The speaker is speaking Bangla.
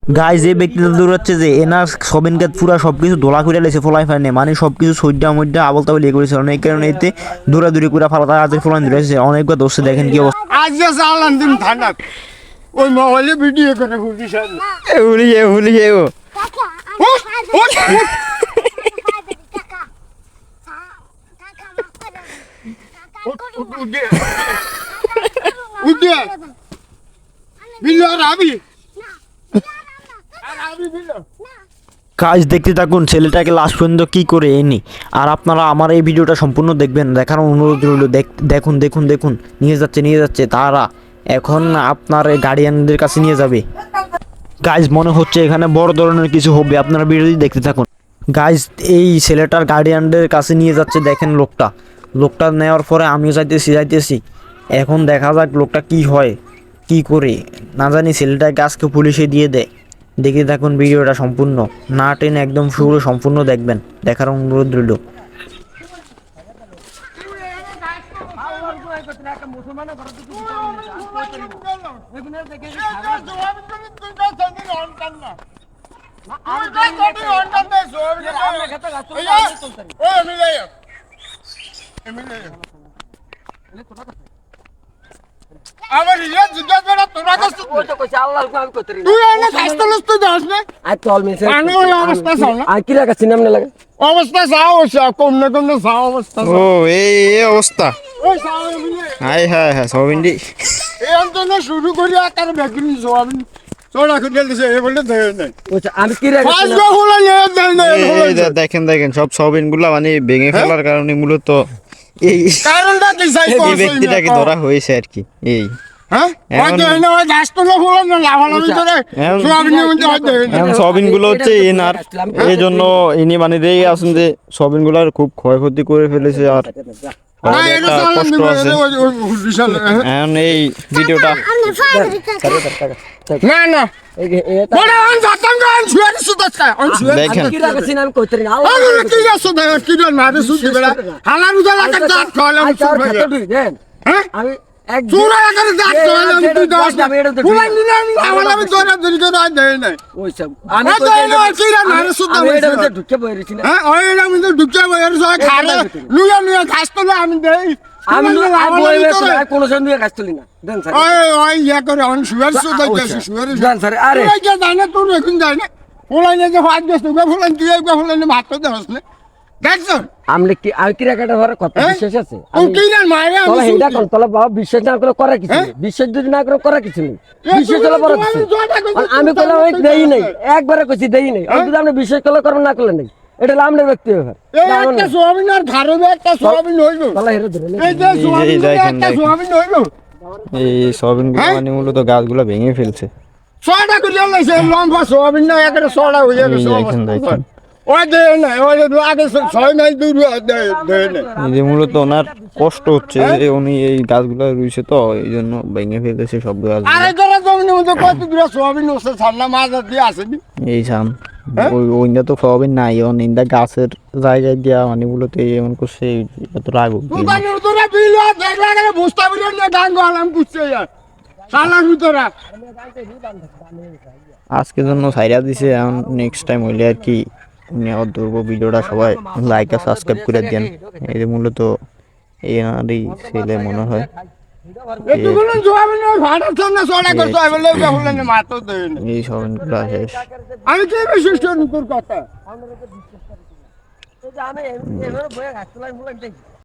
গাইজ এই ব্যক্তিটা দৌড়াচ্ছে যে এনার সবিনকে পুরা সবকিছু দোলা করে লেছে ফলাই ফাইনে মানে সবকিছু সৈডা মধ্যে আবল তাবল ইয়ে করেছিল এই কারণে এতে দৌড়াদৌড়ি করে ফালা আজকে ফলান ধরেছে অনেকবার দোষে দেখেন কি অবস্থা। আজ যে চালান দিন থানা ওই মোবাইলে ভিডিও করে পুলিশ ভুলিয়ে ও উঠে বিল্লো আর আবি কাজ দেখতে থাকুন ছেলেটাকে লাস্ট পর্যন্ত কি করে এনি। আর আপনারা আমার এই ভিডিওটা সম্পূর্ণ দেখবেন, দেখার অনুরোধ রইল। দেখুন দেখুন দেখুন নিয়ে যাচ্ছে তারা এখন আপনার গার্ডিয়ানদের কাছে নিয়ে যাবে। গাইজ মনে হচ্ছে এখানে বড় ধরনের কিছু হবে, আপনারা ভিডিওটি দেখতে থাকুন। গাইজ এই ছেলেটার গার্ডিয়ানদের কাছে নিয়ে যাচ্ছে, দেখেন লোকটা নেওয়ার পরে আমিও যাইতেছি। এখন দেখা যাক লোকটা কি হয় কি করে না জানি, ছেলেটাকে আজকে পুলিশে দিয়ে দেয়। দেখে থাকুন ভিডিওটা সম্পূর্ণ, না টেনে একদম শুরু সম্পূর্ণ দেখবেন, দেখার অনুরোধ রইল। আমার ইয়া জিজ্ঞাসা করে তোরা কাছে ওই তো কইছে আল্লাহর কো আমি কইতে রি তুই এনে কাস্টলস তো দাস না আই চল মিছে আমি ওই অবস্থা চাও না আই কি লাগা সিনাম না লাগে অবস্থা চাও কম না চাও অবস্থা ও এই অবস্থা। ওই চাও মিলে হাই হাই হাই সবিন্ডি এই অন্তত শুরু করি আকার বেগনি সোয়াবিন সোডা খুঁজে দিছে এ বলে দেয় নাই ওই আমি কি লাগা পাঁচ গো হলো নিয়ে দেয় না দেখেন সব সবিন গুলা মানে ভেঙে ফেলার কারণে মূলত এই কারণটা কি চাই এই ব্যক্তিটাকে ধরা হয়েছে আর কি। এই হ্যাঁ ওই তো এনে ওই গাছগুলো হলো না লাভালাভি করে সোয়াবিনের মধ্যে হয় দেয় না এখন সবিন গুলো হচ্ছে এনার, এই জন্য ইনি মানে রেগে আছেন যে সবিন গুলার খুব ক্ষয়ক্ষতি করে ফেলেছে। আর না এটা একটা চালান কষ্ট দিবে আছে। ওই বিশাল এখন এই ভিডিওটা না না বড় আন যাতাম গান ছুয়ার সুদস্তা অন ছুয়ার দেখেন কি লাগা সিনাম কইতে রি আল্লাহ আরে কি আছে ভাই কি রে মারে সুদি বেলা হালার উজালা কাট দাঁত খাওয়ালাম আই চার খাতে ঢুই দেন হ্যাঁ আমি এক চুরা করে দাঁত খাওয়ালাম তুই দাস পুরাই নিনা খাওয়ালাম তোরা ধরি করে আই দেই নাই ওই সব আমি তো এনে কি রে মারে সুদা আমি এটা মধ্যে ঢুকে বইরেছি না হ্যাঁ ওই এর মধ্যে ঢুকে বইর সব খারে নুয়া নুয়া ঘাস তো আমি দেই আমি বইরেছি না কোন সন্দেহ কাজ তুলি না দেন স্যার ওই ইয়া করে অন সুয়ার সুদা গেছে সুয়ার দেন স্যার আরে তুই যে জানা তুই এখন জানা ফুলাই যে হাত গেছ তুই ফুলাই তুই একবার ফুলাই ভাত তো দেস না দেখছো আমলে কি আর কি রাখাটা হওয়ার কথা বিশ্বাস আছে ও কি না মারে আমি তোলা হেডা কোন তোলা বাবা বিশ্বাস না করে করা কিছু নেই বিশ্বাস যদি না করে করা কিছু নেই বিশ্বাস হলো বড় কিছু আমি কইলাম ওই দেই নাই একবারে কইছি দেই নাই আর যদি আপনি বিশ্বাস করলে করবেন না করলে নাই এটা হলো আমাদের ব্যক্তি ব্যাপার একটা সোয়াবিন আর ধারে একটা সোয়াবিন হইলো তোলা হেরে ধরে এই যে সোয়াবিন একটা সোয়াবিন হইলো এই সবিন গুলো মানে মূলত গাছগুলো ভেঙে ফেলছে। ছয়টা করে লাইছে লম্বা সোয়াবিন না একটা ছয়টা হয়ে গেছে দেখেন ওই দে না ওই আগে ছয় নাই দূর দে না এই যে মূলত ওনার কষ্ট হচ্ছে যে উনি এই গাছগুলো রুইছে তো এই জন্য ভেঙে ফেলতেছে সব গাছ। আরে তোরা জমিনের মধ্যে কত দূর সোয়াবিন আছে ছাড়না মাছ দিয়ে আসেনি এই সাম ওইটা তো সবিন নাই ইন্দা গাছের জায়গায় দিয়া মানে মূলত এমন করছে এত রাগ দোকানের তোরা বিল দেখলা করে বুঝতে পারলি না গান গালাম বুঝছে ইয়ার শালার ভিতরা আজকের জন্য সাইরা দিছে। এখন নেক্সট টাইম হইলে আর কি দুর্ব ভিডিওটা সবাই লাইক আর সাবস্ক্রাইব করে দেন। এই যে মূলত এনারই ছেলে মনে হয় এতগুলো সোয়াবিন ভাড়ার সামনে ছয়টা করে সোয়াবিন লেগে হলেন মাত্র দেন এই সবিনগুলো শেষ। আমি কি বিশ্বাস করি তোর কথা আমি এমন বয়ে গাছ তোলাই